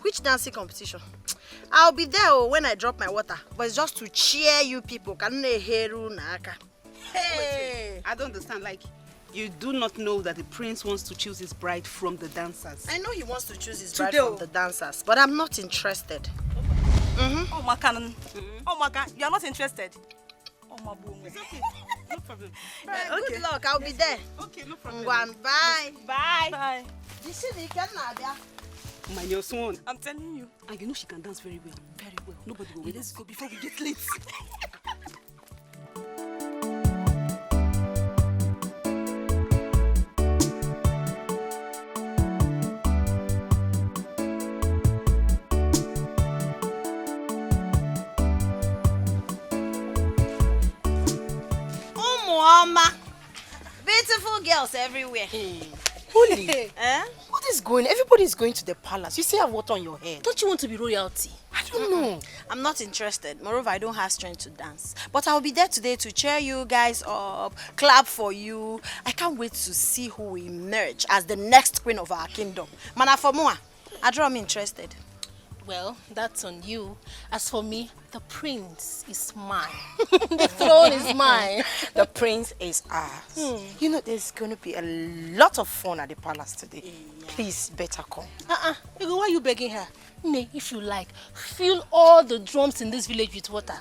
Which dancing competition? I'll be there when I drop my water, but it's just to cheer you people. Hey! I don't understand. Like, you do not know that the prince wants to choose his bride from the dancers. I know he wants to choose his bride from the dancers, but I'm not interested. Oh, Makan. Oh, Makan, you are not interested? Oh, my boom. It's okay. No problem. Good luck. I'll be there. Okay, no problem. Bye. Bye. Bye. You see the can My your son. I'm telling you. And you know she can dance very well. Very well. Nobody will. Let's go before we get late. Mama, beautiful girls everywhere. Holy, what is going on? Everybody's going to the palace. You still have water on your head. Don't you want to be royalty? I don't know. I'm not interested. Moreover, I don't have strength to dance. But I'll be there today to cheer you guys up, clap for you. I can't wait to see who will emerge as the next queen of our kingdom. Mana for moi, I'm interested. Well, that's on you. As for me, the prince is mine. The throne is mine. The prince is ours. You know, there's going to be a lot of fun at the palace today. Please, better come. Ego, why are you begging her? Nay, if you like, fill all the drums in this village with water.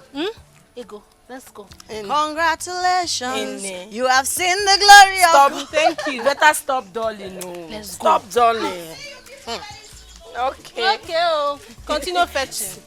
Ego, let's go. Congratulations. You have seen the glory of God. Thank you. Better stop darling. No. Let's stop darling. Okay. Okay, continue fetching.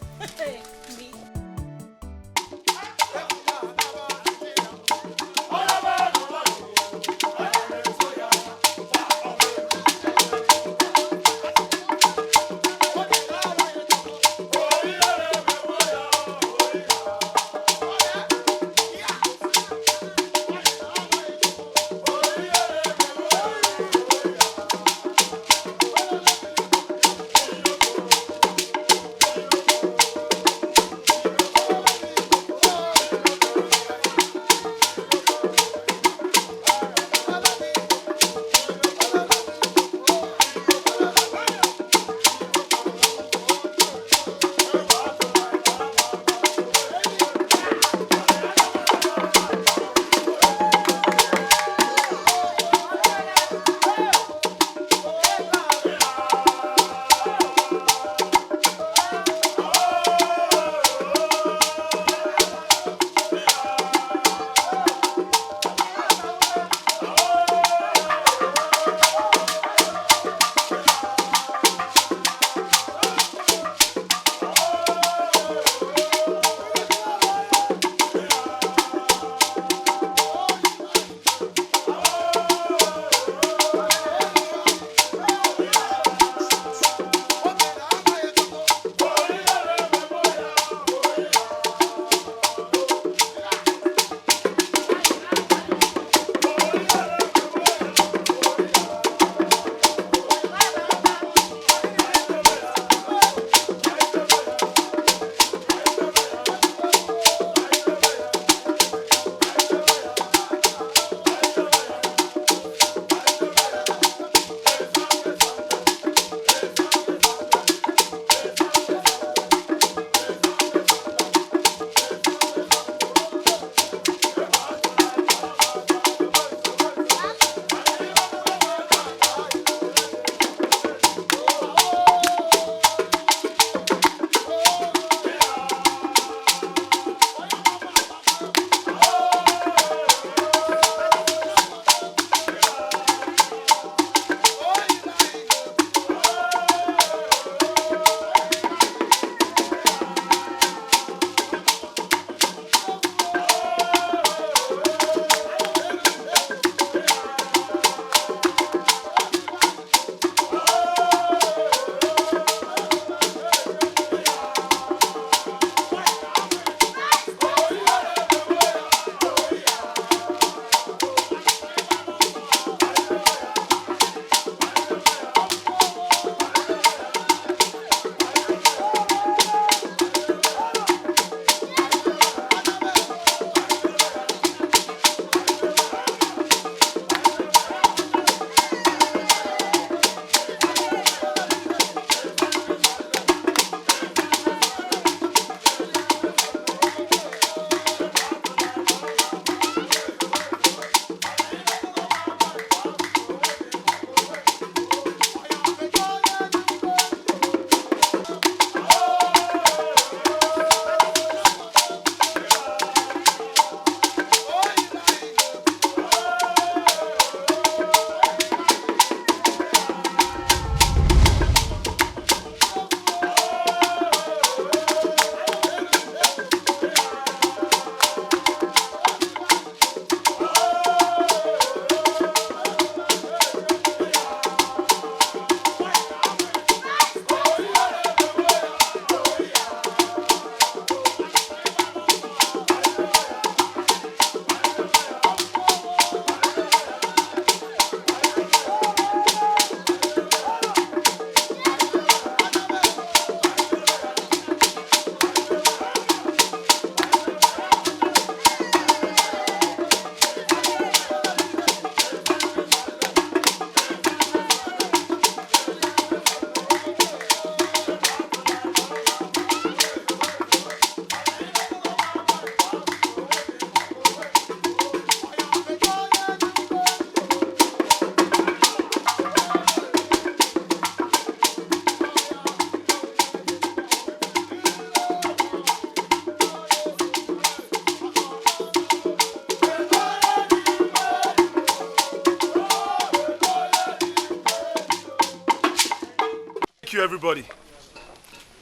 you, everybody.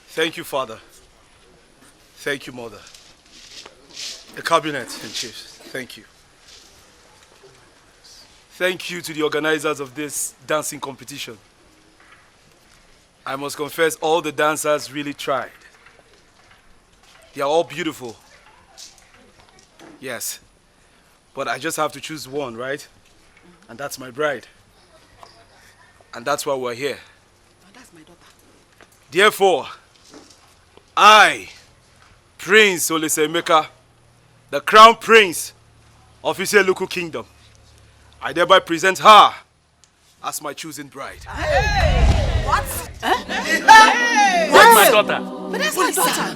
Thank you, Father. Thank you, Mother. The Cabinet and Chiefs, thank you. Thank you to the organizers of this dancing competition. I must confess, all the dancers really tried. They are all beautiful. Yes. But I just have to choose one, right? And that's my bride. And that's why we're here. Oh, that's my daughter. Therefore, I, Prince Olisemeka, the Crown Prince of Iseluku Kingdom, I thereby present her as my chosen bride. Hey! What? Huh? Hey! That's my daughter. But that's my daughter.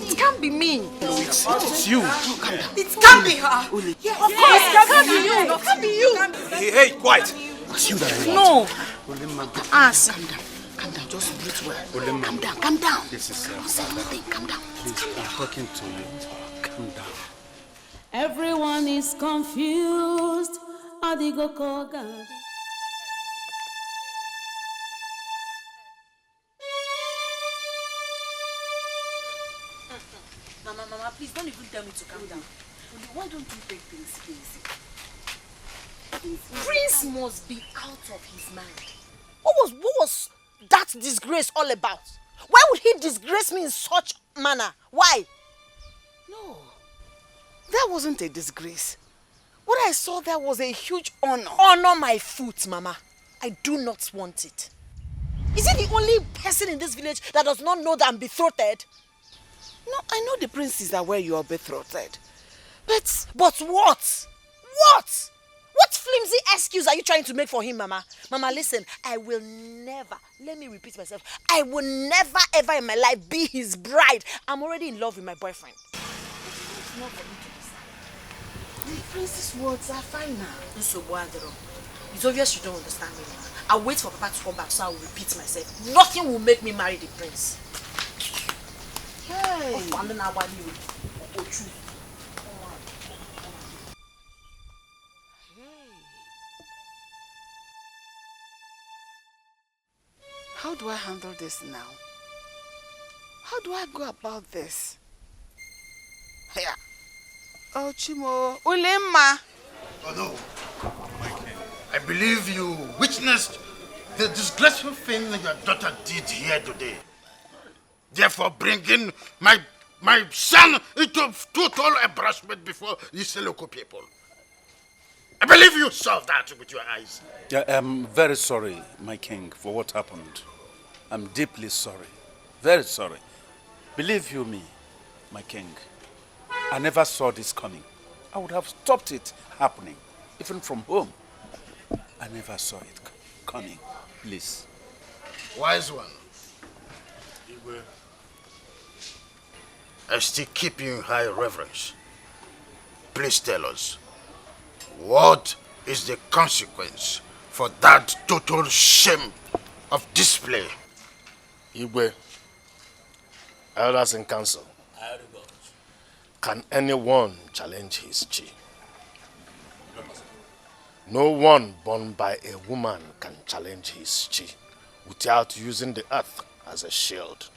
It can't be me. No, it's you. It can't be her. Yeah, of course, it can't be you. It can't be you. Hey, quiet. It's you that I want. No. Ask. Calm down, just breathe well. Calm down, calm down. This is Don't say nothing, calm down. Please, I'm talking to you. Calm down. Everyone is confused. Adigo Koga. Mama, please don't even tell me to calm down. Why don't you take things easy? Prince must be out of his mind. What was that disgrace all about? Why would he disgrace me in such manner? Why? No, that wasn't a disgrace. What I saw there was a huge honor. Honor my foot, Mama. I do not want it. Is he the only person in this village that does not know that I'm betrothed? No, I know the prince is aware you are betrothed. But what? What? What flimsy excuse are you trying to make for him, Mama? Mama, listen, I will never, let me repeat myself, I will never ever in my life be his bride. I'm already in love with my boyfriend. It's not for me to decide. the prince's words are fine now. It's obvious you don't understand me, Mama. I'll wait for Papa to come back so I will repeat myself. Nothing will make me marry the prince. Hey. How do I handle this now? How do I go about this? Yeah. Oh, Chimo. Ulima. Oh, no. My king, I believe you witnessed the disgraceful thing your daughter did here today. Therefore, bringing my son into total embarrassment before these local people. I believe you saw that with your eyes. Yeah, I'm very sorry, my king, for what happened. I'm deeply sorry. Very sorry. Believe you me, my king, I never saw this coming. I would have stopped it happening, even from home. I never saw it coming. Please. Wise one. I still keep you in high reverence. Please tell us, what is the consequence for that total shame of display? Igwe, elders in council, can anyone challenge his chi? No one born by a woman can challenge his chi without using the earth as a shield.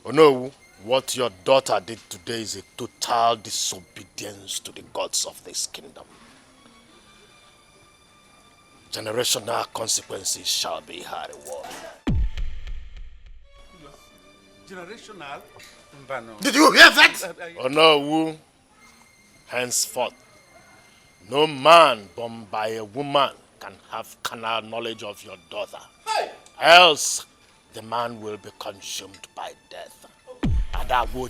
Oh no, what your daughter did today is a total disobedience to the gods of this kingdom. Generational consequences shall be her reward. Generational? Did you hear that? Oh no, henceforth, no man born by a woman can have carnal knowledge of your daughter. Hey. Else, the man will be consumed by death. Did you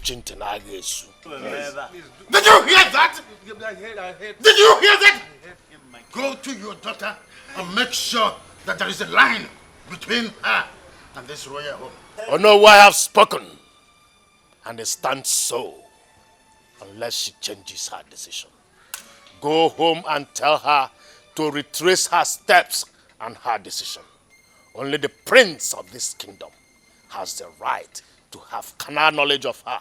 hear that? Did you hear that? Go to your daughter and make sure that there is a line between her and this royal home. Oh no, I have spoken. And it stands so, unless she changes her decision. Go home and tell her to retrace her steps and her decision. Only the prince of this kingdom has the right to have carnal knowledge of her.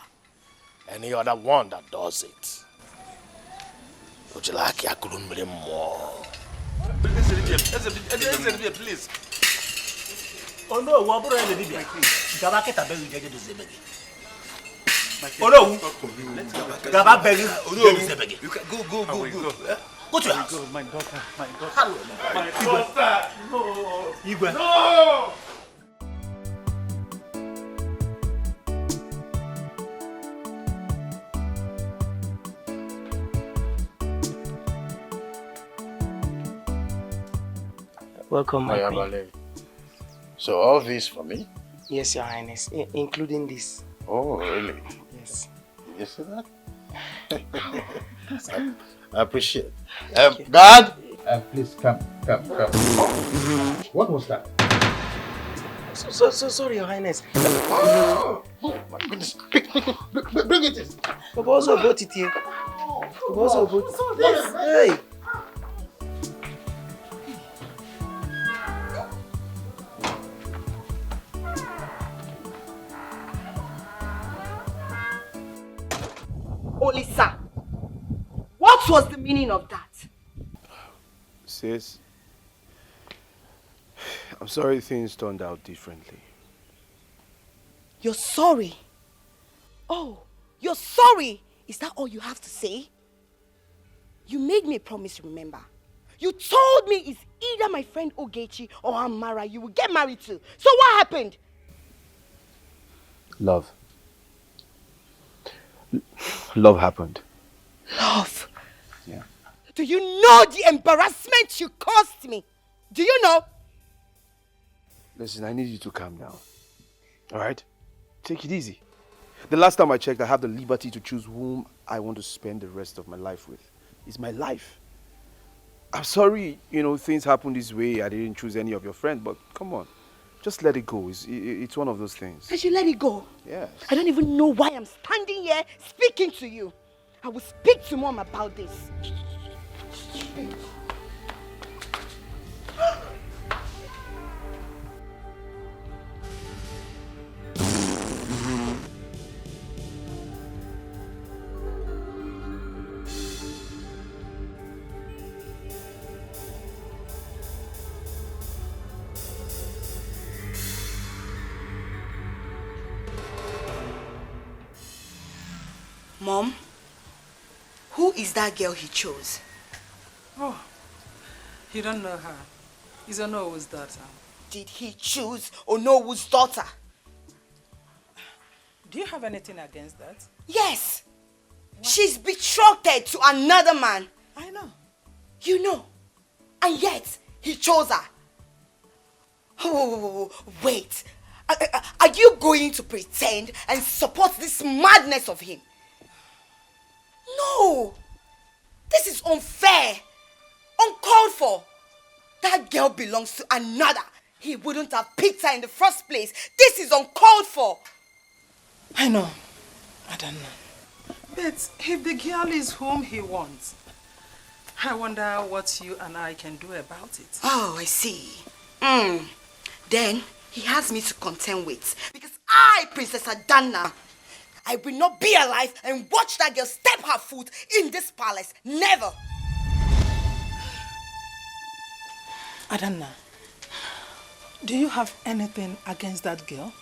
Any other one that does it Would you like a good more? Please. Oh no, what about the Libya? Gabaketa Berry Jagger is the begging. Oh no, Gabak Berry, you can go. Go to your house. My daughter. Hello, My daughter. No. No. Welcome, my queen. So all this for me? Yes, Your Highness, including this. Oh, really? Yes. You see that? I appreciate it. Guard! Please come. What was that? So sorry, Your Highness. Oh my goodness. Bring it. We've also brought it here. Hey! Olisa, what was the meaning of that? Sis, I'm sorry things turned out differently. You're sorry? Oh, you're sorry? Is that all you have to say? You made me a promise, remember? You told me it's either my friend Ogechi or Amara you will get married to. So what happened? Love. Love happened. Love? Yeah. Do you know the embarrassment you caused me? Do you know? Listen, I need you to calm down. Alright? Take it easy. The last time I checked, I have the liberty to choose whom I want to spend the rest of my life with. It's my life. I'm sorry, things happen this way. I didn't choose any of your friends, but come on. Just let it go. It's one of those things. I should let it go? Yes. I don't even know why I'm standing here speaking to you. I will speak to Mom about this. Mom, who is that girl he chose? Oh, you don't know her. He's Onowu's daughter. Did he choose Onowu's daughter? Do you have anything against that? Yes. What? She's betrothed to another man. I know. You know. And yet, he chose her. Oh, wait. Are you going to pretend and support this madness of him? No! This is unfair! Uncalled for! That girl belongs to another. He wouldn't have picked her in the first place. This is uncalled for! I know. I don't know. But if the girl is whom he wants, I wonder what you and I can do about it. Oh, I see. Then he has me to contend with. Because I, Princess Adana, I will not be alive and watch that girl step her foot in this palace. Never. Adana, do you have anything against that girl?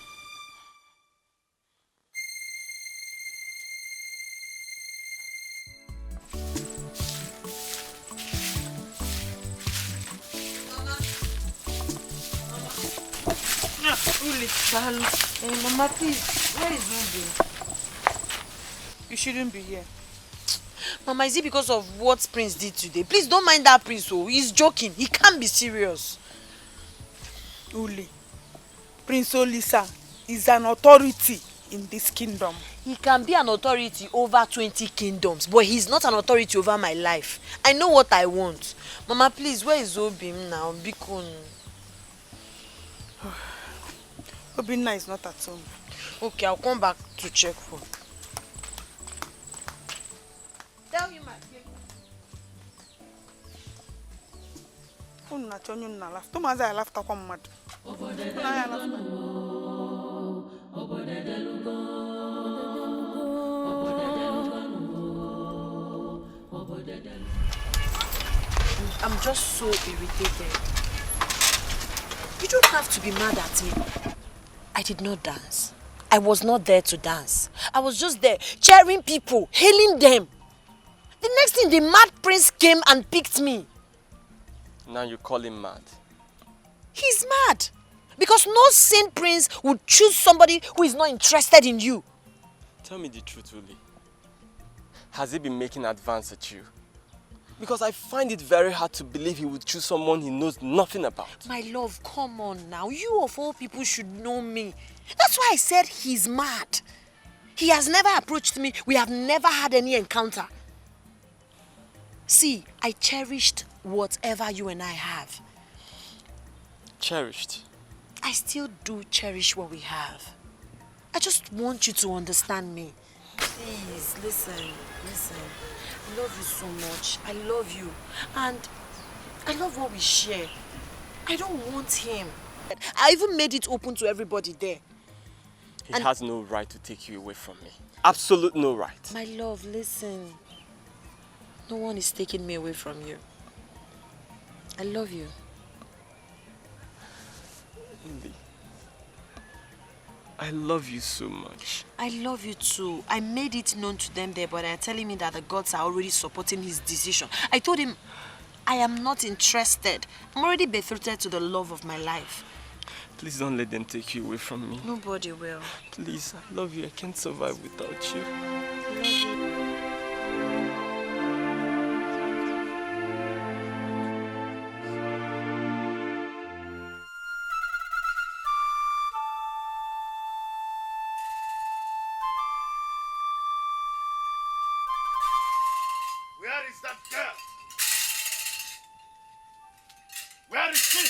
Uli, Mama, please, where is Uli? You shouldn't be here. Mama, is it because of what Prince did today? Please don't mind that Prince. Oh, he's joking. He can't be serious. Uli, Prince Olisa is an authority in this kingdom. He can be an authority over 20 kingdoms, but he's not an authority over my life. I know what I want. Mama, please, where is Obim now? Bikun. Obinna is not at home. Okay, I'll come back to check for. Tell him I came. Unna chonyo na laugh. Tomaza I laugh takwa mmadu. I'm just so irritated. You don't have to be mad at me. I did not dance. I was not there to dance. I was just there cheering people, hailing them. The next thing, the mad prince came and picked me. Now you call him mad. He's mad. Because no sane prince would choose somebody who is not interested in you. Tell me the truth, Uli. Has he been making advance at you? Because I find it very hard to believe he would choose someone he knows nothing about. My love, come on now. You of all people should know me. That's why I said he's mad. He has never approached me. We have never had any encounter. See, I cherished whatever you and I have. Cherished? I still do cherish what we have. I just want you to understand me. Please, listen. I love you so much. I love you. And I love what we share. I don't want him. I even made it open to everybody there. He has no right to take you away from me. Absolute no right. My love, listen. No one is taking me away from you. I love you. Uli, I love you so much. I love you too. I made it known to them there, but they're telling me that the gods are already supporting his decision. I told him, I am not interested. I'm already betrothed to the love of my life. Please don't let them take you away from me. Nobody will. Please, I love you. I can't survive without you. I love you. Where is that girl? Where is she?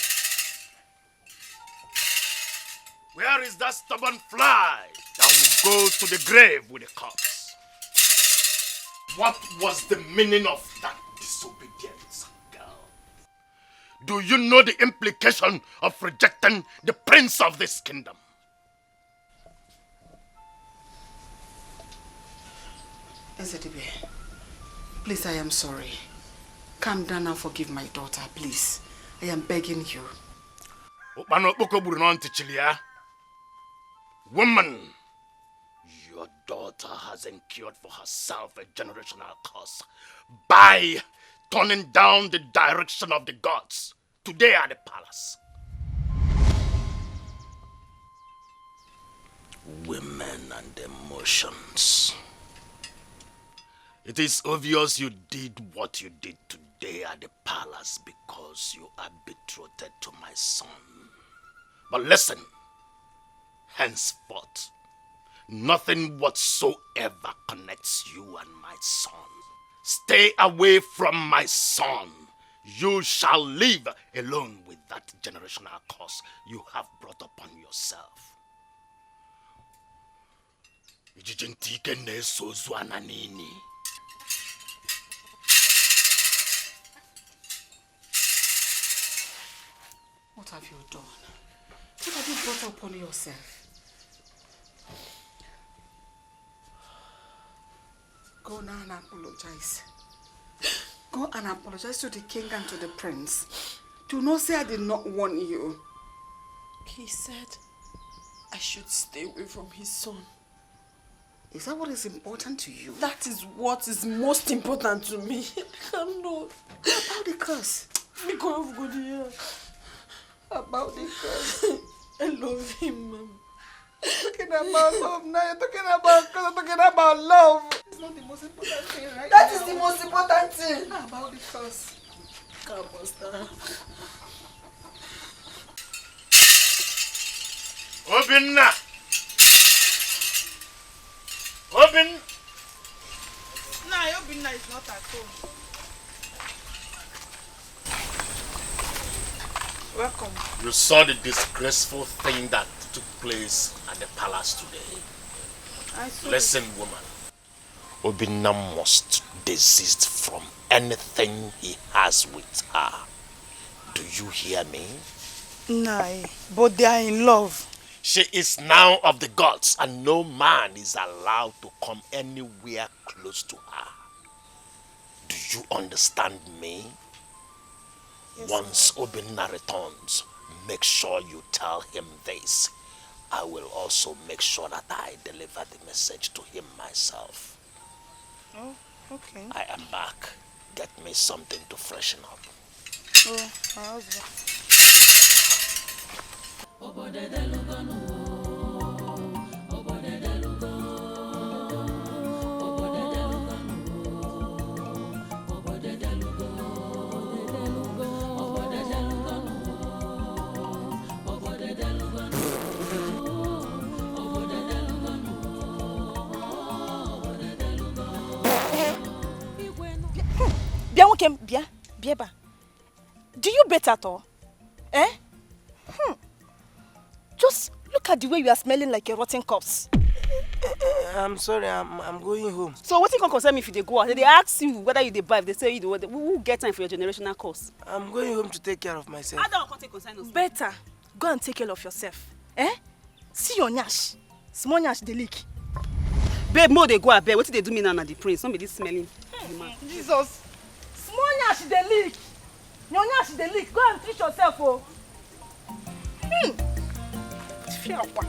Where is that stubborn fly that will go to the grave with the corpse? What was the meaning of that disobedience, girl? Do you know the implication of rejecting the prince of this kingdom? Ezedibe, please, I am sorry. Calm down and forgive my daughter, please. I am begging you. Woman, your daughter has incurred for herself a generational curse by turning down the direction of the gods today at the palace. Women and emotions. It is obvious you did what you did today at the palace because you are betrothed to my son. But listen, henceforth, nothing whatsoever connects you and my son. Stay away from my son. You shall live alone with that generational curse you have brought upon yourself. What have you done? What have you brought upon yourself? Go now and apologize. Go and apologize to the king and to the prince. Do not say I did not warn you. He said I should stay away from his son. Is that what is important to you? That is what is most important to me. I'm not. About the curse. Because of God here. About the curse. I love him, Mom. Talking about love now. You're talking about curse. You're talking about love. It's not the most important thing, right? That is the most important thing. About the curse. Come on, star. Obinna! Obin! No, Obinna is not at home. Welcome. You saw the disgraceful thing that took place at the palace today. I saw Listen, woman. Obinna must desist from anything he has with her. Do you hear me? No, but they are in love. She is now of the gods, and no man is allowed to come anywhere close to her. Do you understand me? Once Obinna returns, make sure you tell him this. I will also make sure that I deliver the message to him myself. Oh, okay. I am back. Get me something to freshen up. Oh, my husband. Bieba. Do you bet at all? Eh? Just look at the way you are smelling like a rotten corpse. I'm sorry, I'm going home. So what can concern me if they go out? They ask you whether you buy, if they say you do, we will get time for your generational course. I'm going home to take care of myself. I don't take concern us. Better go and take care of yourself. Eh? See your nyash. Small nyash they leak. Babe, more they go a bed. What did they do me now at the prince? Somebody smelling. Jesus. Small nyash they leak. Your nyash they leak. Go and treat yourself, oh. Fear one.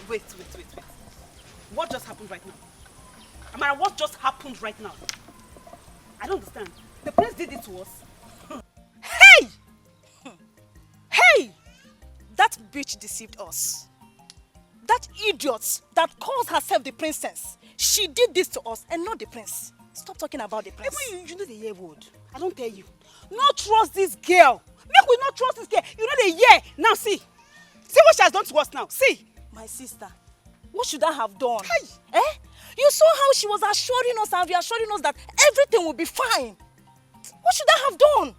Wait. What just happened right now? Amara, what just happened right now? I don't understand. The prince did it to us. Hey! Hey! That bitch deceived us. That idiot that calls herself the princess. She did this to us and not the prince. Stop talking about the prince. You know the year word. I don't tell you. Not trust this girl. Make we not trust this girl. You know the year. Now see. See what she has done to us now. See. My sister, what should I have done? Hey. Eh? You saw how she was assuring us and reassuring us that everything will be fine. What should I have done?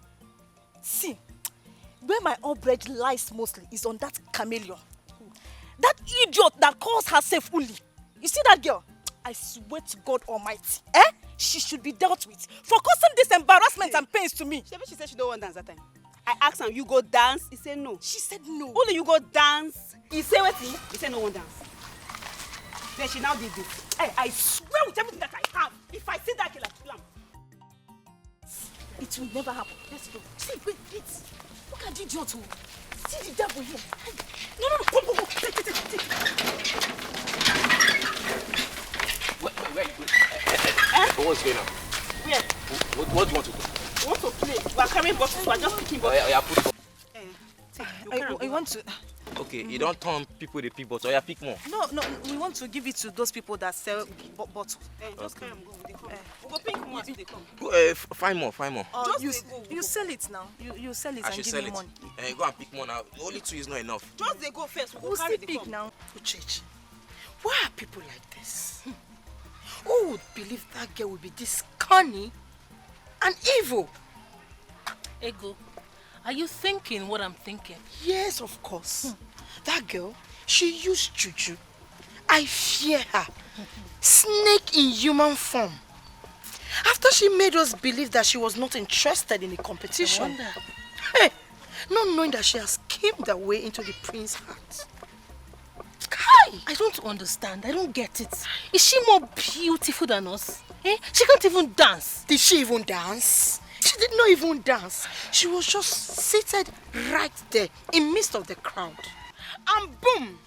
See, where my outrage lies mostly is on that chameleon. That idiot that calls herself Uli. You see that girl? I swear to God Almighty. Eh? She should be dealt with for causing this embarrassment and pains to me. She said she don't want to dance that time. I asked her, you go dance? He said no. She said no. Only you go dance. He said what? He said no one dance. Then she now did this. Hey, I swear with everything that I have, if I see that girl, I kill him. It will never happen. Let's go. See, wait. Look at the idiot who. See the devil here. Hey. No. Go. Take. Wait. What's going on? Where? What do you want to do? We want to play. We are carrying bottles. We are just picking bottles. Yeah, put. I want to. Okay, you don't turn people the pick bottle. Yeah, pick more. No. We want to give it to those people that sell bottles. Just carry them. Go. They come. We go pick more as they come. Go, find more. You sell it now. You sell it and give me money. Go and pick more now. Only 2 is not enough. Just they go first. We'll carry still pick now. Uchechi, why are people like this? Who would believe that girl would be this cunning and evil? Ego, are you thinking what I'm thinking? Yes, of course. That girl, she used juju. I fear her. Snake in human form. After she made us believe that she was not interested in the competition. I wonder. Hey, not knowing that she has schemed her way into the prince's heart. Kai! I don't understand. I don't get it. Is she more beautiful than us? Eh? She can't even dance. Did she even dance? She did not even dance. She was just seated right there in midst of the crowd. And boom!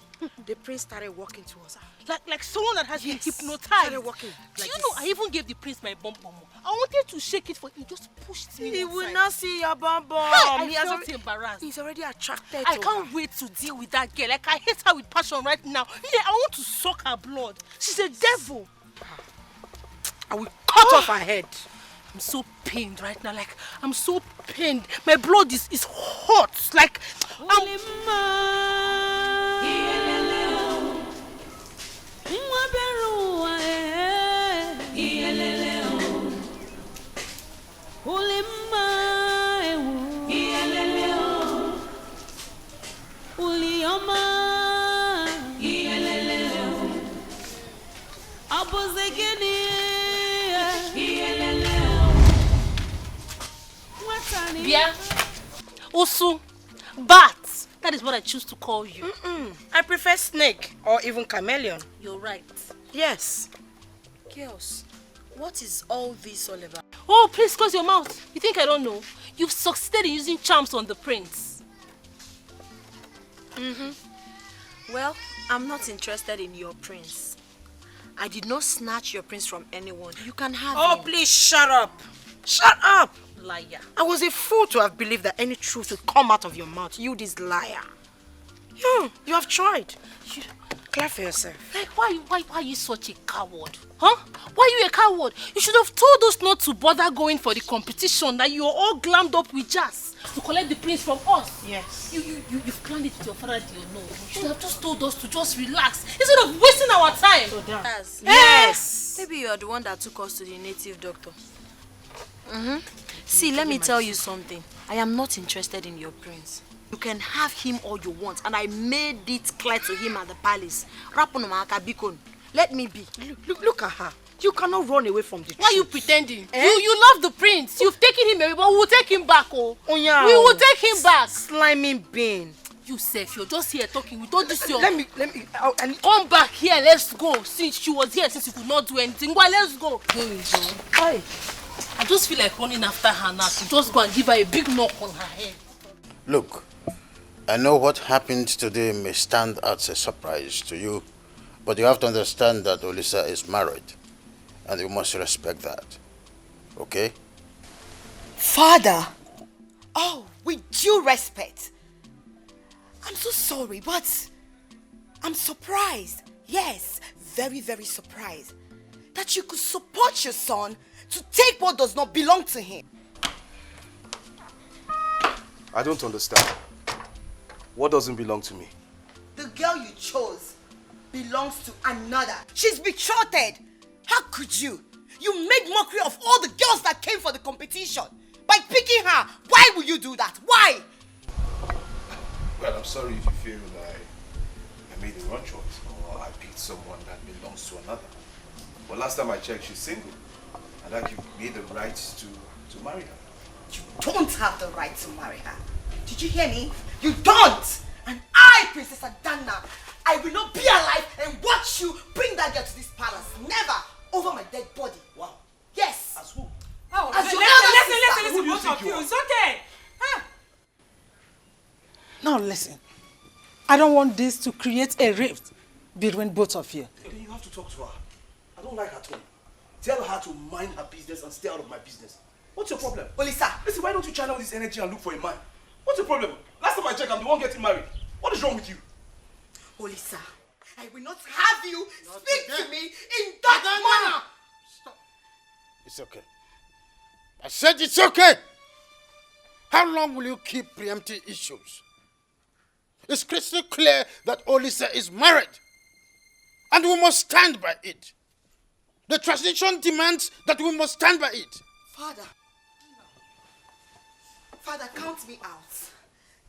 The prince started walking towards her. Like someone that has been hypnotized. Started walking Do like you know, I even gave the prince my bum. I wanted to shake it for him. He just pushed me. He will not see your bum. I felt embarrassed. He's already attracted I to can't her. wait to deal with that girl. Like, I hate her with passion right now. Yeah, I want to suck her blood. She's a devil. I will cut off her head. I'm so pained right now. Like, I'm so pained. My blood is hot. Like, Bia, Usu, Bat. That is what I choose to call you. I prefer snake or even chameleon. You're right. Yes. Girls, what is all this all about? Oh, please close your mouth. You think I don't know? You've succeeded in using charms on the prince. Well, I'm not interested in your prince. I did not snatch your prince from anyone. You can have him. Please shut up. Shut up. Liar. I was a fool to have believed that any truth would come out of your mouth. You this liar. You have tried. Clap for yourself. Like, why are you such a coward? Huh? Why are you a coward? You should have told us not to bother going for the competition, that you're all glammed up with jazz to collect the prince from us. Yes. You've planned it with your father, do you know? You should have just told us to just relax instead of wasting our time. Yes. Maybe you are the one that took us to the native doctor. See, let me tell you something. I am not interested in your prince. You can have him all you want, and I made it clear to him at the palace. Let me be. Look at her. You cannot run away from the truth. Why are you pretending? You love the prince. You've taken him away, but we will take him back, oh. Yeah. We will take him back. Slimy bean. You safe, you're just here talking. We don't do so. Let me. Come back here. Let's go. Since she was here, since you could not do anything, well, let's go. Hi. I just feel like running after her now to just go and give her a big knock on her head. Look, I know what happened today may stand as a surprise to you, but you have to understand that Olisa is married, and you must respect that. Okay? Father! Oh, with due respect. I'm so sorry, but I'm surprised. Yes, very, very surprised that you could support your son to take what does not belong to him. I don't understand. What doesn't belong to me? The girl you chose belongs to another. She's betrothed. How could you? You made mockery of all the girls that came for the competition by picking her. Why would you do that? Why? Well, I'm sorry if you feel like I made the wrong choice or I picked someone that belongs to another. But last time I checked, she's single. And that you made the right to marry her. You don't have the right to marry her. Did you hear me? You don't! And I, Princess Adana, I will not be alive and watch you bring that girl to this palace. Never! Over my dead body. Wow. Yes! As who? Oh, as your listen, both of you. It's okay. Huh? Now listen. I don't want this to create a rift between both of you. Then you have to talk to her. I don't like her tone. Tell her to mind her business and stay out of my business. What's your problem? Olisa. Listen, why don't you channel this energy and look for a man? What's your problem? Last time I checked, I'm the one getting married. What is wrong with you? Olisa, I will not have you speak to me in that manner. Stop. It's okay. I said it's okay. How long will you keep preempting issues? It's crystal clear that Olisa is married. And we must stand by it. The tradition demands that we must stand by it. Father, count me out.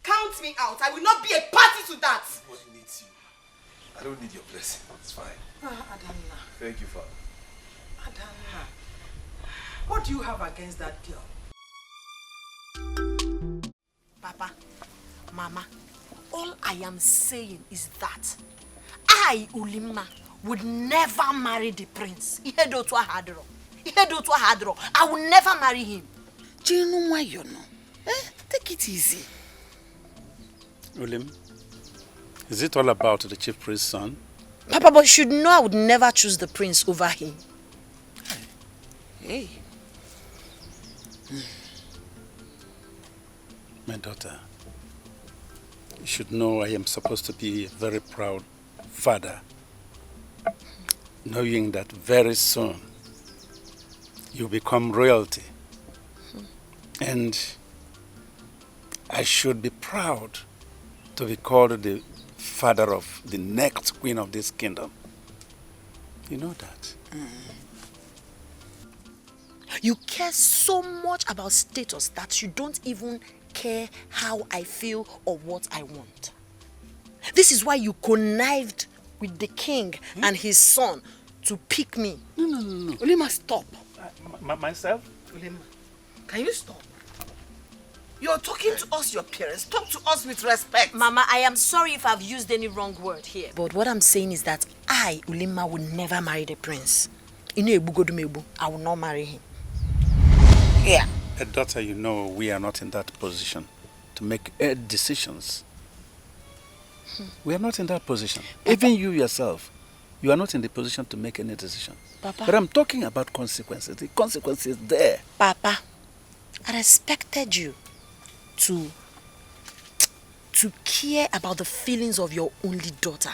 Count me out. I will not be a party to that. Nobody needs you. I don't need your blessing. It's fine. Adana. Thank you, Father. Adana. What do you have against that girl? Papa, Mama, all I am saying is that I, Ulima, would never marry the prince. I will never marry him. Do you know why you know? Take it easy. Ulim, is it all about the chief priest's son? Papa, but you should know I would never choose the prince over him. Hey. My daughter, you should know I am supposed to be a very proud father, knowing that very soon you become royalty. And I should be proud to be called the father of the next queen of this kingdom. You know that. You care so much about status that you don't even care how I feel or what I want. This is why you connived with the king and his son to pick me. No. Ulima, stop. Myself? Ulima, can you stop? You're talking to us, your parents. Talk to us with respect. Mama, I am sorry if I've used any wrong word here. But what I'm saying is that I, Ulima, would never marry the prince. I will not marry him. Yeah. A daughter, you know, we are not in that position to make decisions. We are not in that position. Papa. Even you yourself, you are not in the position to make any decision. Papa. But I'm talking about consequences. The consequences there. Papa, I respected you to care about the feelings of your only daughter.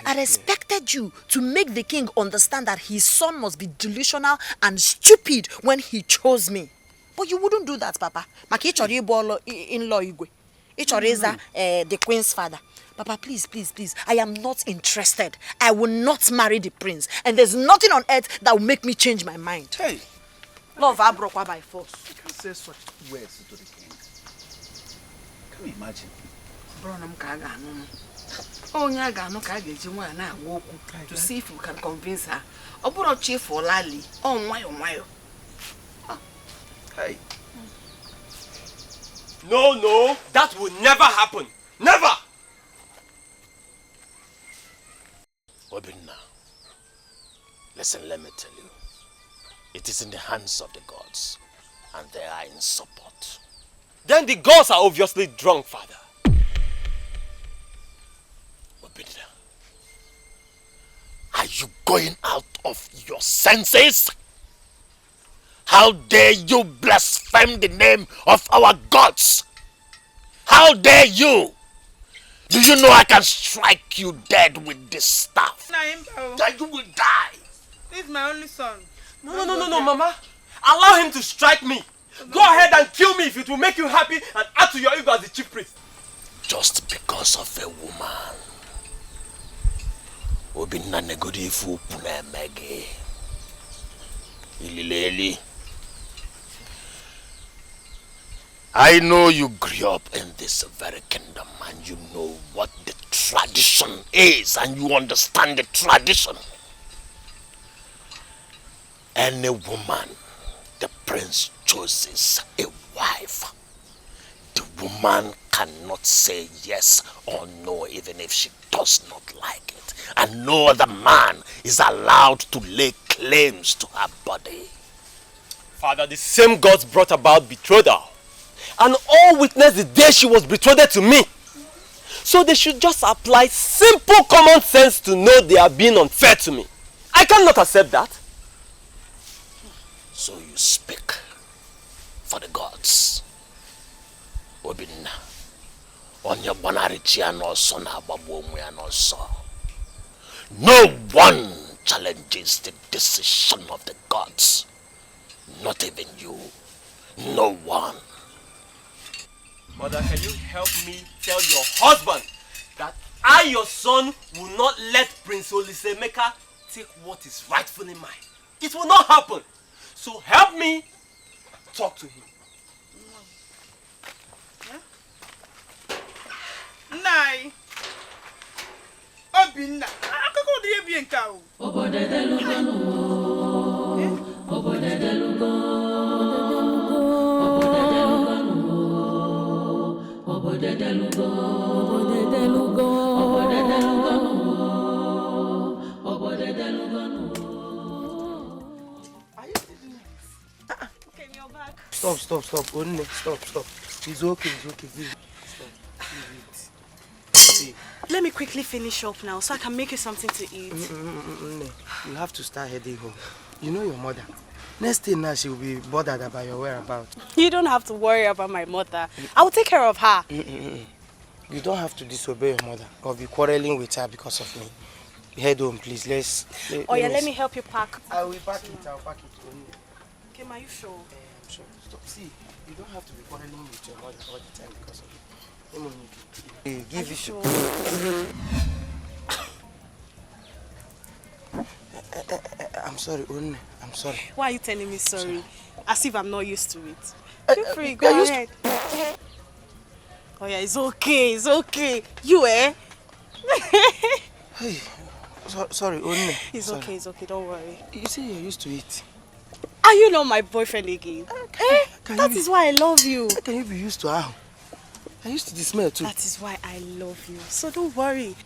I respected you to make the king understand that his son must be delusional and stupid when he chose me. But you wouldn't do that, Papa. Maki chori in-law igwe. The queen's father. Papa, please, please, please. I am not interested. I will not marry the prince. And there's nothing on earth that will make me change my mind. Hey. Love Abrokwa by force. You can't say such words to the king. Can you imagine? To see if we can convince her. Oburo chief or Lali. Oh, my. Hey. No, that will never happen. Never! Obinna, listen, let me tell you. It is in the hands of the gods, and they are in support. Then the gods are obviously drunk, Father. Obinna, are you going out of your senses? How dare you blaspheme the name of our gods? How dare you? Do you know I can strike you dead with this staff? That you will die. He's my only son. No, Mama. Allow him to strike me. Go ahead and kill me if it will make you happy and add to your ego as the chief priest. Just because of a woman. Obinna negodi fu puna mege. Ilileli. I know you grew up in this very kingdom and you know what the tradition is and you understand the tradition. Any woman the prince chooses a wife, the woman cannot say yes or no even if she does not like it. And no other man is allowed to lay claims to her body. Father, the same gods brought about betrothal. And all witnessed the day she was betrothed to me. So they should just apply simple common sense to know they are being unfair to me. I cannot accept that. So you speak for the gods. Obinna. Onye bona Recheal Nosa na babu omu ya Nosa. No one challenges the decision of the gods. Not even you. No one. Mother, can you help me tell your husband that I, your son, will not let Prince Olisemeka take what is rightfully mine? It will not happen. So help me talk to him. Nai. Obinna. Akoko di ebi enka o. Stop. Only stop. It's okay. Stop. Let me quickly finish up now so I can make you something to eat. You have to start heading home. You know your mother. Next thing now, she will be bothered about your whereabouts. You don't have to worry about my mother. I will take care of her. You don't have to disobey your mother or be quarreling with her because of me. Head home, please. Let me help you pack. I will pack it. I'll pack it. Okay, are you sure? I'm sure. Stop. See, you don't have to be quarreling with your mother all the time because of me. Give it. Sure? I'm sorry, Onne. I'm sorry. Why are you telling me sorry? As if I'm not used to it. Feel free, go ahead. Oh yeah, it's okay. You, eh? Hey, sorry, Onne. It's okay, don't worry. You say you're used to it. Are you not my boyfriend again? That is why I love you. How can you be used to how? I used to the smell too. That is why I love you. So don't worry.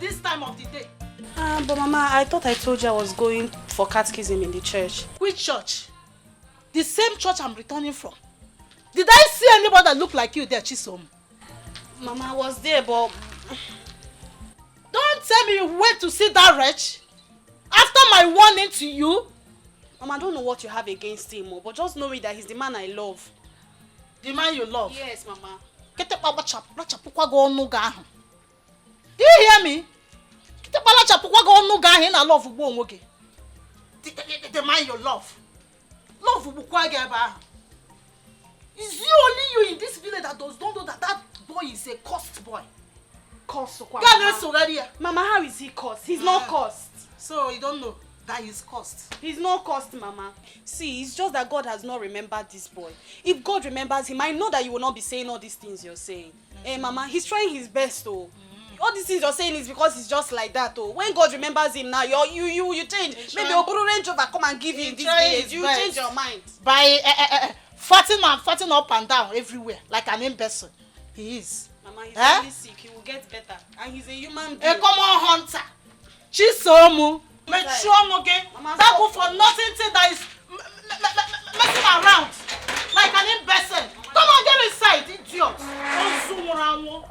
this time of the day? But Mama, I thought I told you I was going for catechism in the church. Which church? The same church I'm returning from. Did I see anybody that looked like you there, Chisom? Mama, I was there, but... Don't tell me you went to see that wretch after my warning to you. Mama, I don't know what you have against him, but just know that he's the man I love. The man you love? Yes, Mama. Do you hear me? The man you love. It's you, only you in this village that don't know that that boy is a cursed boy. Cursed? Mama, how is he cursed? He's not cursed. So you don't know that he's cursed? He's not cursed, Mama. See, it's just that God has not remembered this boy. If God remembers him, I know that you will not be saying all these things you're saying. Hey, Mama, he's trying his best, oh. All these things you're saying is because he's just like that, oh. When God remembers him now, you change. Maybe Oburu Range Rover come and give him these days. You change your mind. By farting up and down everywhere like an imbecile. He is. Mama, he's really sick. He will get better. And he's a human being. A common hunter. Chisomu. Make sure again. That go for nothing thing that is messing around like an imbecile. Come on, get inside, idiot. Don't zoom around.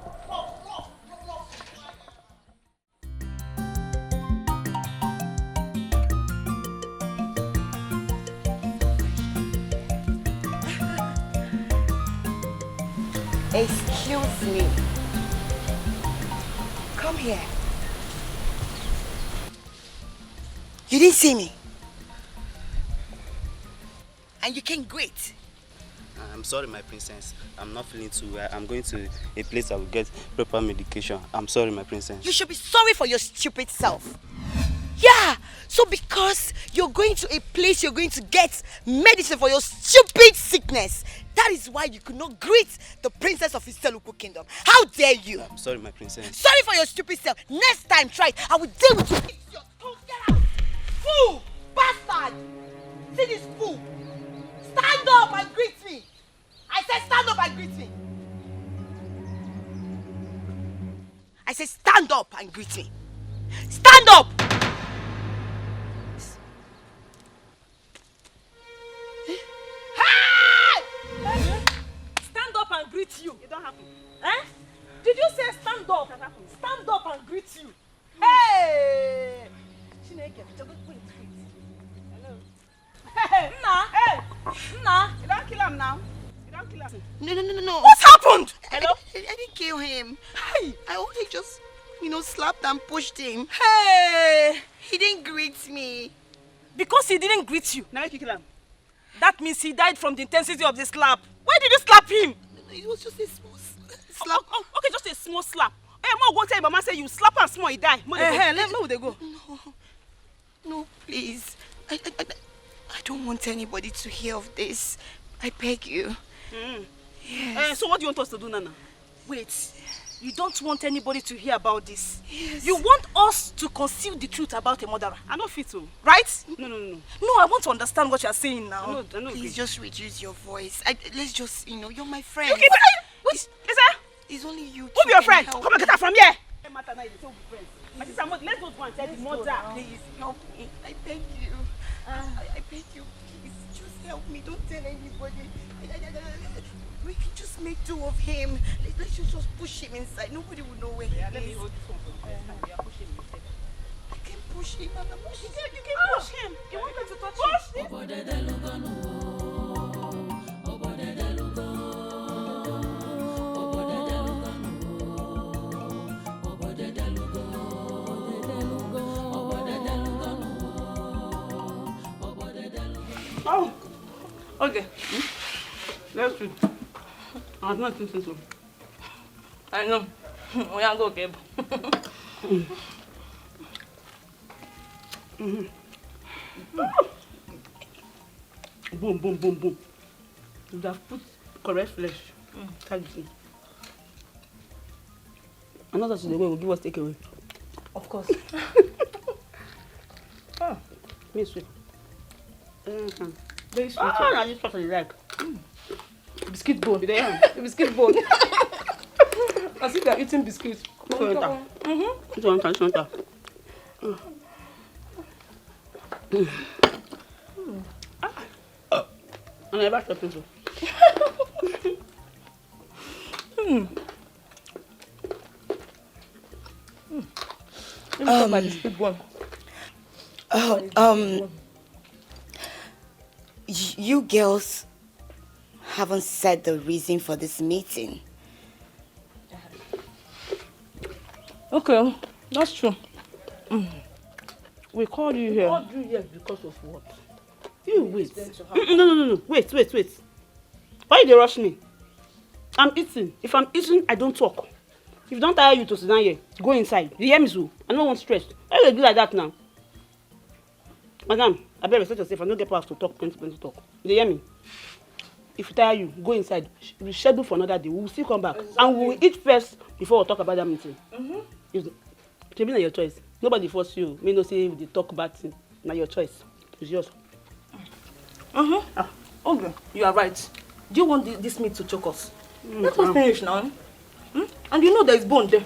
Excuse me. Come here. You didn't see me. And you can't greet. I'm sorry, my princess. I'm not feeling too well. I'm going to a place I will get proper medication. I'm sorry, my princess. You should be sorry for your stupid self. Yeah, so because you're going to a place you're going to get medicine for your stupid sickness, that is why you could not greet the princess of Iseluku kingdom. How dare you? I'm sorry, my princess. Sorry for your stupid self. Next time, try it. I will deal with you. Get out! Fool! Bastard! See this fool? Stand up and greet me. I said stand up and greet me. I said stand up and greet me. Stand up! Stand up and greet you. It don't happen. Eh? Did you say stand up? Stand up and greet you. Hey! Hello. Hey! Nna! Hey! Nna! You don't kill him now. You don't kill him. No. What's happened? Hello? I didn't kill him. Hey! I only just, slapped and pushed him. Hey! He didn't greet me. Because he didn't greet you. Now you kill him. That means he died from the intensity of the slap. Why did you slap him? It was just a small slap. Okay, just a small slap. Hey, Mama, go tell your mama say you slap and small, he die. Let me go. No, please. I don't want anybody to hear of this. I beg you. Yes. So what do you want us to do, Nana? Wait. You don't want anybody to hear about this. Yes. You want us to conceal the truth about a murderer. I don't fit to. Right? No. No, I want to understand what you're saying now. I know. Please just reduce your voice. Let's just, you're my friend. You keep it. Is that? It's only you. Who be your friend? Come and get her from here. Let's not go and tell the mother. Please help me. I beg you. I beg you. Please just help me. Don't tell anybody. We can just make two of him. Let's just push him inside. Nobody will know where he is. Let me hold this one for you. We are pushing him. I can push him. I'm pushing him. You can push him. You want me to touch him? Oh, okay. Let's do it. I'm not thinking so. I know. We are going to Boom. You have put correct flesh. Thank you. Another today will give us takeaway. Of course. Very sweet. Very sweet. I just put on the leg. Biscuit bone. Biscuit bone. As if they are eating biscuits. I never stop to. You girls haven't said the reason for this meeting. Okay, that's true. We called you here. We called you here because of what? You wait. No. Wait. Why you rush me? I'm eating. If I'm eating, I don't talk. If don't tire you to sit down here, go inside. You hear me, so? I don't want stress. Why you do like that now? Madam, I better respect yourself. I don't get power to talk, plenty talk. You hear me? If you tire you, go inside. Reschedule for another day. We will still come back. Exactly. And we will eat first before we talk about that meeting. It's your choice. Nobody force you. May not say they talk bad thing. Now your choice. It's yours. Okay, you are right. Do you want this meat to choke us? Let us finish now. And you know there is bone there.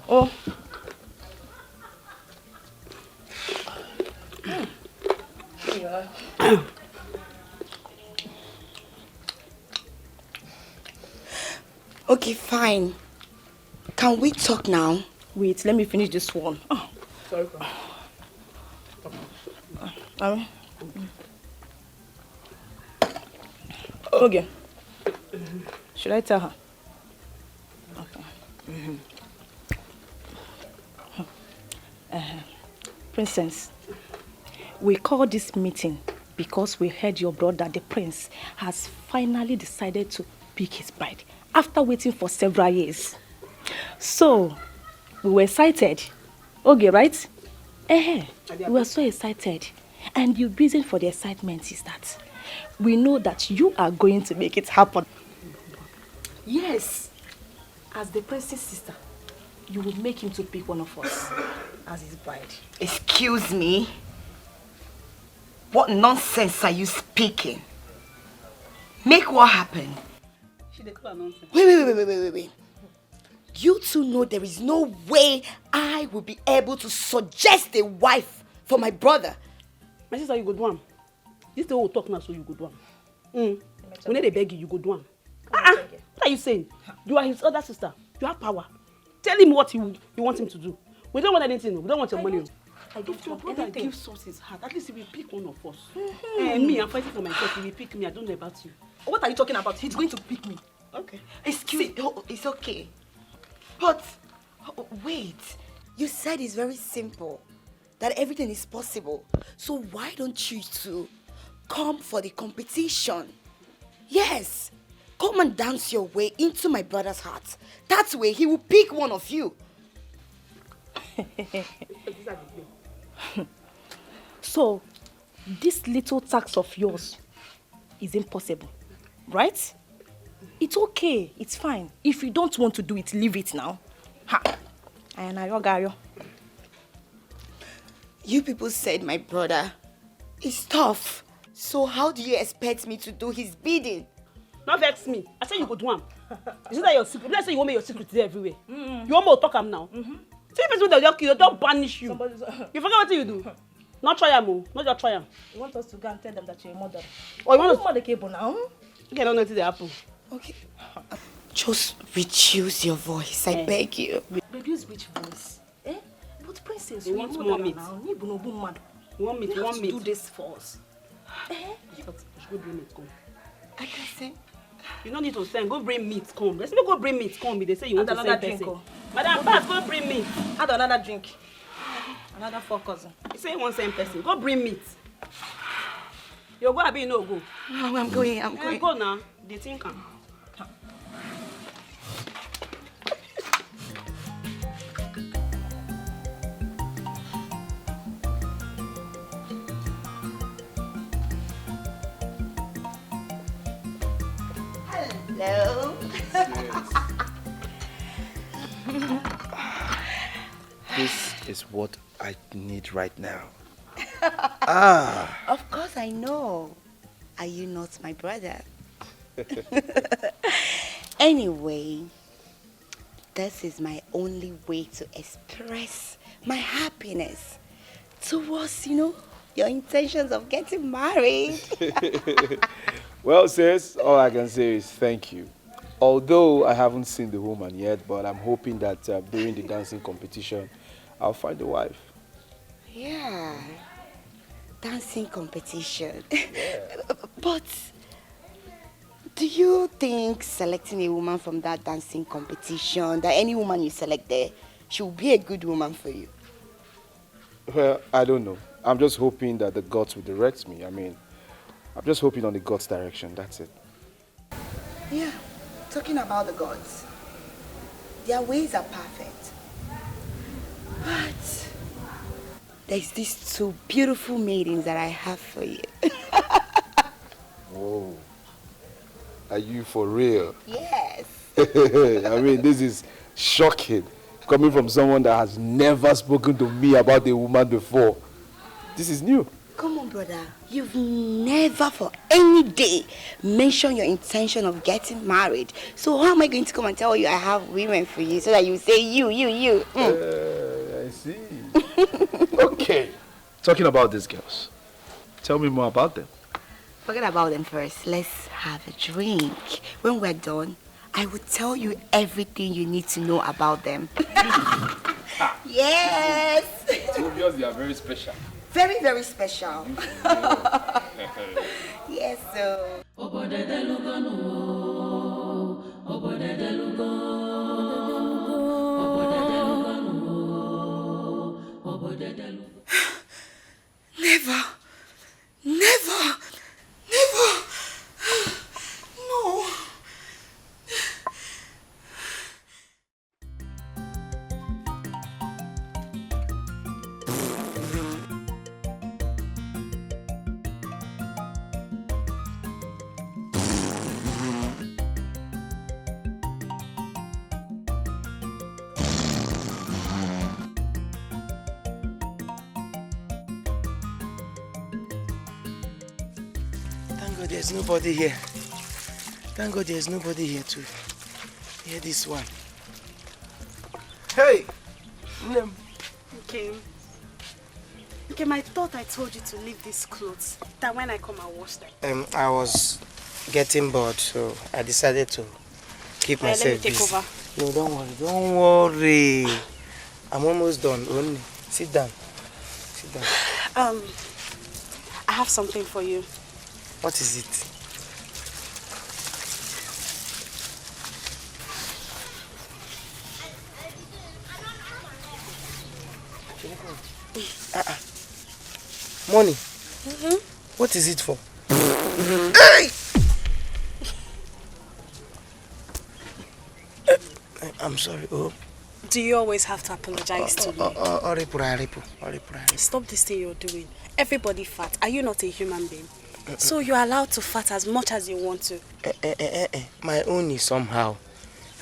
Oh. Okay, fine. Can we talk now? Wait, let me finish this one. Oh. Sorry. Okay. Should I tell her? Okay. Princess, we called this meeting because we heard your brother, the prince, has finally decided to pick his bride after waiting for several years. So, we were excited. Okay, right? We were so excited. And the reason for the excitement is that we know that you are going to make it happen. Yes. As the prince's sister, you will make him to pick one of us as his bride. Excuse me? What nonsense are you speaking? Make what happen? She declare nonsense. Wait. You two know there is no way I will be able to suggest a wife for my brother. My sister, you go do one. This is the whole talk now, so you go do one. When they beg you, you go do one. What are you saying? You are his other sister. You have power. Tell him what you want him to do. We don't want anything. We don't want your money. If your brother gives us his heart, at least he will pick one of us. Me, I'm fighting for myself. He will pick me. I don't know about you. What are you talking about? He's going to pick me. Okay. Excuse me. It's okay. But, wait. You said it's very simple. That everything is possible. So why don't you two come for the competition? Yes. Come and dance your way into my brother's heart. That way he will pick one of you. So, this little tax of yours is impossible, right? It's okay, it's fine. If you don't want to do it, leave it now. You people said my brother is tough. So how do you expect me to do his bidding? Not vex me. I said you go do one. Is that your secret? Let's say you want me your secret there everywhere. You want me to talk him now? See people that you don't banish you. You forget what you do. Not try him, not just try him. You want us to go and tell them that you're a mother? Or you want to mother cable now? Okay, I don't know what they happen. Okay. Just reduce your voice, I beg you. Reduce which voice? But princess, you want more meat? You want meat? You want meat? Do this for us. Go bring meat, come. I can sing. You don't need to send. Go bring meat, come. Let's go bring meat, come. They say you want to send person. Madam, pass, go bring meat. Add another drink. Another 4 cousin. You say you want to send person. Go bring meat. You go, Abi, you no go. No, I'm going. Go now. The thing come. Hello. This is what I need right now. Of course I know. Are you not my brother? Anyway, this is my only way to express my happiness towards, your intentions of getting married. Well, sis, all I can say is thank you. Although I haven't seen the woman yet, but I'm hoping that during the dancing competition, I'll find a wife. Yeah, dancing competition. Yeah. But do you think selecting a woman from that dancing competition, that any woman you select there, she will be a good woman for you? Well, I don't know. I'm just hoping that the gods will direct me. I'm just hoping on the gods' direction, that's it. Yeah, talking about the gods, their ways are perfect. But there's these two beautiful maidens that I have for you. Whoa. Are you for real? Yes. This is shocking. Coming from someone that has never spoken to me about a woman before. This is new. Come on, brother. You've never for any day mentioned your intention of getting married. So how am I going to come and tell you I have women for you so that you say you? I see. Okay. Talking about these girls. Tell me more about them. Forget about them first. Let's have a drink. When we're done, I will tell you everything you need to know about them. Yes. Two of yours, they are very special. Very, very special. Yes, so. Never. No. There's nobody here. Thank God there's nobody here to hear this one. Hey! Okay, I thought I told you to leave these clothes. That when I come, I'll wash them. I was getting bored, so I decided to keep myself busy. Let me take over. No, don't worry. I'm almost done. Only sit down. I have something for you. What is it? Money? What is it for? Hey! I'm sorry. Oh. Do you always have to apologize to me? Stop this thing you're doing. Everybody fat. Are you not a human being? So you're allowed to fat as much as you want to. My own is somehow.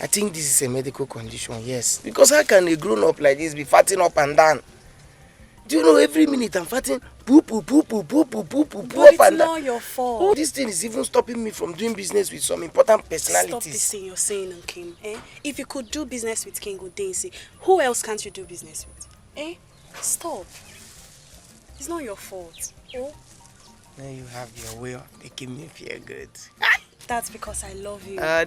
I think this is a medical condition, yes. Because how can a grown-up like this be fatting up and down? Do you know every minute I'm fatting poop up and down? But it's not your fault. Oh, this thing is even stopping me from doing business with some important personalities. Stop this thing you're saying, Kim. If you could do business with King Udensi, who else can't you do business with? Stop. It's not your fault. Oh. Now you have your way of making me feel good. That's because I love you. My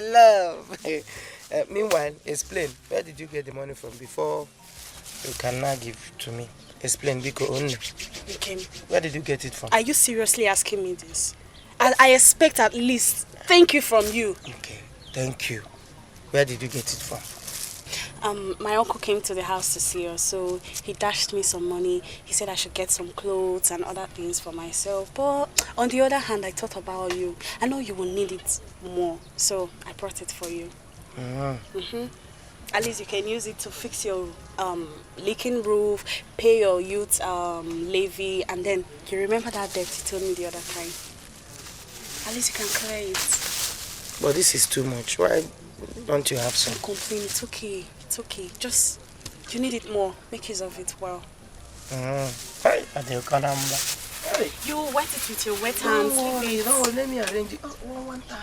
love. Meanwhile, explain. Where did you get the money from before you can now give to me? Explain, because only. Kim. Where did you get it from? Are you seriously asking me this? I expect at least thank you from you. Okay, thank you. Where did you get it from? My uncle came to the house to see us, so he dashed me some money. He said I should get some clothes and other things for myself. But on the other hand, I thought about you. I know you will need it more, so I brought it for you. At least you can use it to fix your leaking roof, pay your youth levy, and then you remember that debt you told me the other time. At least you can clear it. But this is too much. Why don't you have some? Don't complain. It's okay. It's okay. Just, you need it more. Make use of it well. Hey, you wet it with your wet hands. No, let me arrange it. Oh, one time.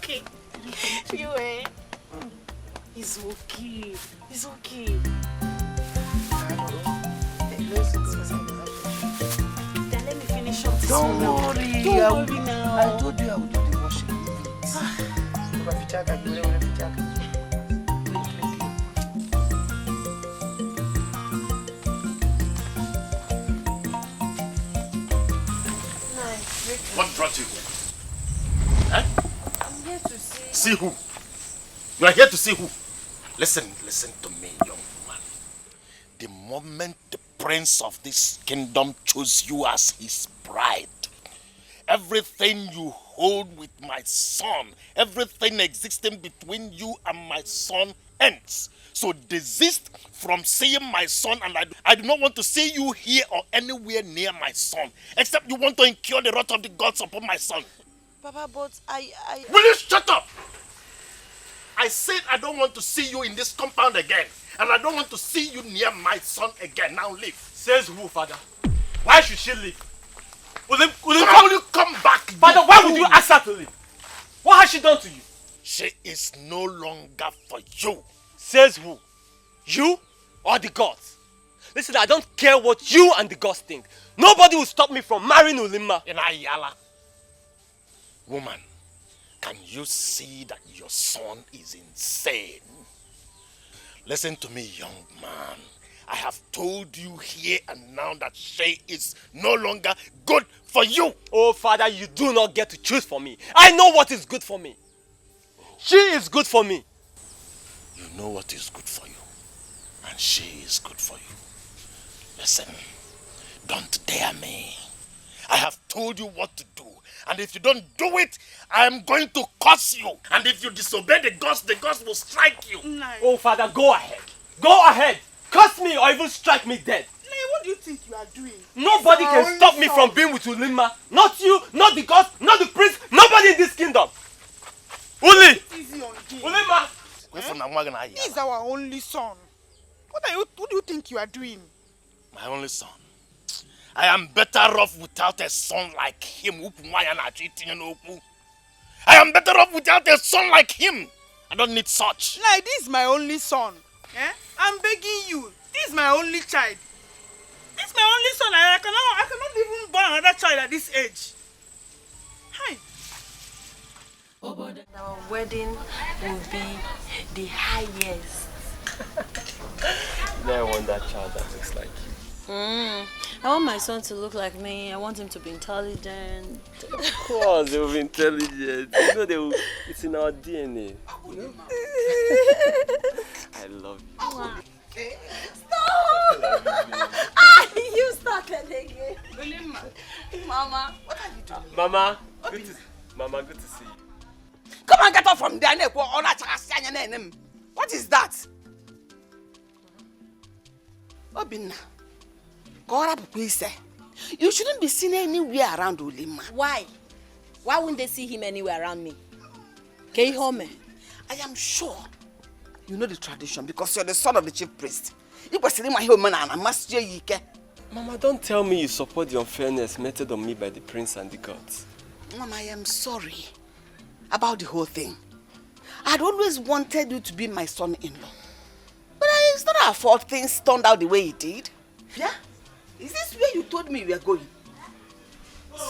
okay. You eh? It's okay. It's okay. Then let me finish up this Don't one. worry. Don't worry now. I told you I would do the washing. What brought you here? Eh? I'm here to see... See who? You are here to see who? Listen to me, young man. The moment the prince of this kingdom chose you as his bride, everything you hold with my son, everything existing between you and my son ends. So desist from seeing my son, and I do not want to see you here or anywhere near my son, except you want to incur the wrath of the gods upon my son. Papa, but I... Will you shut up? I said I don't want to see you in this compound again, and I don't want to see you near my son again. Now leave. Says who, Father? Why should she leave? Will you come back? Father, why would you ask her to leave? What has she done to you? She is no longer for you. Says who? You or the gods? Listen, I don't care what you and the gods think. Nobody will stop me from marrying Ulima. Inayala. Woman, can you see that your son is insane? Listen to me, young man. I have told you here and now that she is no longer good for you. Oh, Father, you do not get to choose for me. I know what is good for me. She is good for me. You know what is good for you, and she is good for you. Listen, don't dare me. I have told you what to do, and if you don't do it, I am going to curse you. And if you disobey the gods will strike you. Oh, Father, go ahead. Go ahead. Curse me or even strike me dead. What do you think you are doing? Nobody can stop me from being with Ulima. Not you, not the gods, not the prince, nobody in this kingdom. Uli! Easy on him. Ulima! He's our only son. What do you think you are doing? My only son. I am better off without a son like him. I am better off without a son like him. I don't need such. Like, this is my only son. Eh? I'm begging you. This is my only child. This is my only son. I cannot even born another child at this age. Hi. Our wedding will be the highest. I want that child that looks like you. I want my son to look like me. I want him to be intelligent. Of course, they will be intelligent. You know, it's in our DNA. You know? I love you. Wow. Stop! You started again. Mama, what are you doing? Mama, good to see you. Come and get off from there. What is that? Obinna, you shouldn't be seen anywhere around Ulima. Why? Why wouldn't they see him anywhere around me? Can you hold me? I am sure you know the tradition because you're the son of the chief priest. Mama, don't tell me you support the unfairness meted on me by the prince and the gods. Mama, I am sorry about the whole thing. I'd always wanted you to be my son-in-law. But it's not our fault things turned out the way it did. Yeah? Is this where you told me we are going?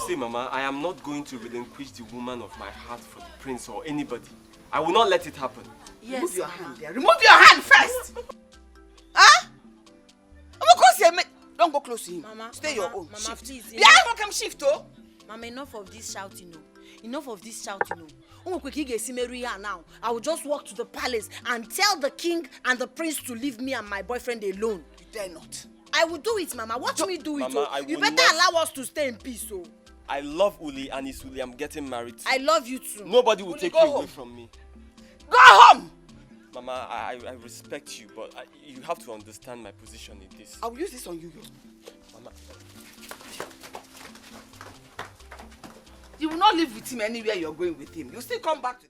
See, Mama, I am not going to relinquish the woman of my heart for the prince or anybody. I will not let it happen. Yes, remove your hand there. Remove your hand first! Huh? Don't go close to him. Mama, stay your own. Mama, shift. Please. Yeah, I come shift, oh. Mama, enough of this shouting, Enough of this shouting, now. I will just walk to the palace and tell the king and the prince to leave me and my boyfriend alone. You dare not. I will do it, Mama. Watch me do it. Mama, You better allow us to stay in peace, I love Uli and it's Uli I'm getting married to. I love you too. Nobody will take you away from me. Go home! Mama, I respect you, but you have to understand my position in this. I will use this on you. Mama. You will not live with him anywhere you're going with him. You still come back to